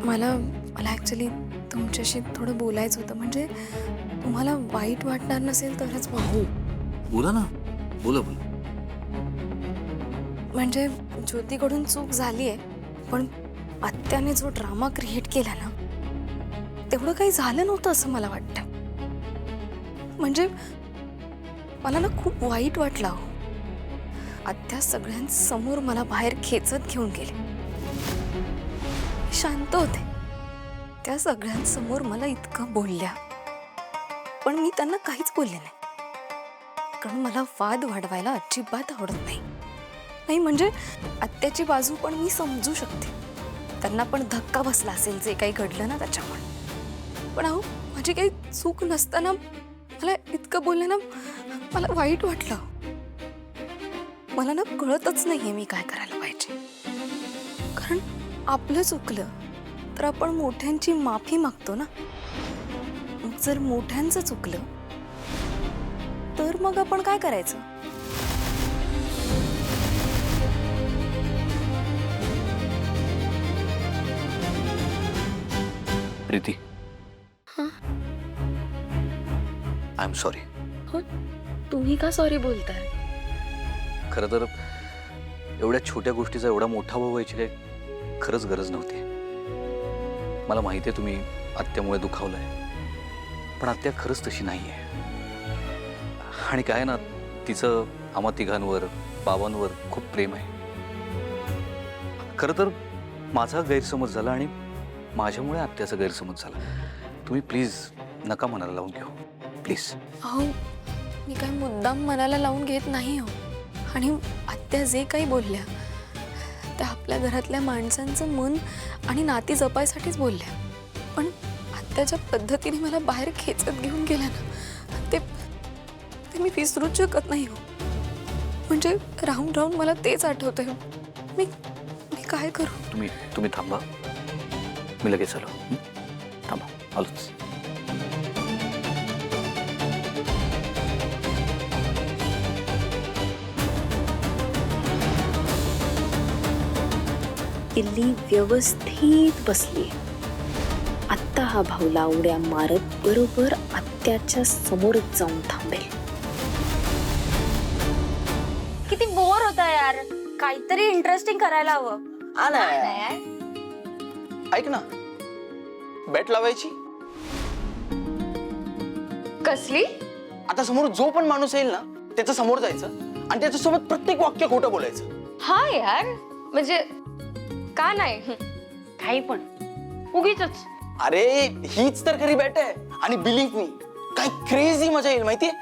मला मला ॲक्च्युली तुमच्याशी थोडं बोलायचं होतं. म्हणजे तुम्हाला वाईट वाटणार नसेल तरच बोलू. बोला ना, बोला बोला. म्हणजे ज्योतीकडून चूक झाली आहे, पण आत्याने जो ड्रामा क्रिएट केला ना, तेवढं काही झालं नव्हतं असं मला वाटतं. म्हणजे मला ना खूप वाईट वाटलं अहो. आत्या सगळ्यांसमोर मला बाहेर खेचत घेऊन गेले. शांत होते, त्या सगळ्यांसमोर मला इतकं बोलल्या, पण मी त्यांना काहीच बोलले नाही, कारण मला वाद वाढवायला अजिबात आवडत नाही. नाही म्हणजे आत्याची बाजू पण मी समजू शकते, त्यांना पण धक्का बसला असेल जे काही घडलं ना त्याच्यामुळे. पण अहो, माझी काही चूक नसताना मला इतकं बोलले ना, मला वाईट वाटलं. मला ना कळतच नाहीये मी काय करायला पाहिजे. कारण आपलं चुकलं तर आपण मोठ्यांची माफी मागतो ना. मग जर मोठ्यांचं चुकलं तर मग आपण काय करायचं? Preeti, I am sorry. हो, तुम्ही का सॉरी बोलताय? खरं तर एवढ्या छोट्या गोष्टीचा एवढा मोठा भाऊ व्हायची काय खरंच गरज नव्हती. मला माहिती आहे तुम्ही आत्यामुळे दुखावलंय, पण आत्या खरंच तशी नाही आहे. आणि काय ना, तिचं आम्हा तिघांवर, बाबांवर खूप प्रेम आहे. खरं तर माझा गैरसमज झाला आणि माझ्यामुळे आत्याचा गैरसमज झाला. तुम्ही प्लीज नका मनाला लावून घेऊ, प्लीज. अहो, मी काय मुद्दाम मनाला लावून घेत नाही हो. आणि आत्या जे काही बोलल्या त्या आपल्या घरातल्या माणसांचं मन आणि नाती जपायसाठीच बोलल्या. पण आत्याच्या पद्धतीने मला बाहेर खेचत घेऊन गेल्या ना, ते मी विसरूच शकत नाही हो. म्हणजे राहून राहून मला तेच आठवतंय हो. मी मी काय करू? तुम्ही थांबा, मी लगेच आलो. थांबा, आलोच. किल्ली व्यवस्थित बसली. आत्ता हा भाऊला उड्या मारत बरोबर आत्याच्या समोर जाऊन थांबेल. किती बोर होता यार, काहीतरी इंटरेस्टिंग करायला हवं. ऐक ना, बॅट लावायची. कसली? आता समोर जो पण माणूस येईल ना, त्याच्या समोर जायचं आणि त्याच्यासोबत प्रत्येक वाक्य खोटं बोलायचं. हा यार, म्हणजे का नाही, काही पण उगीचच. अरे हीच तर खरी बॅट आहे आणि बिलीव्ह मी, काय क्रेझी मजा येईल माहितीये.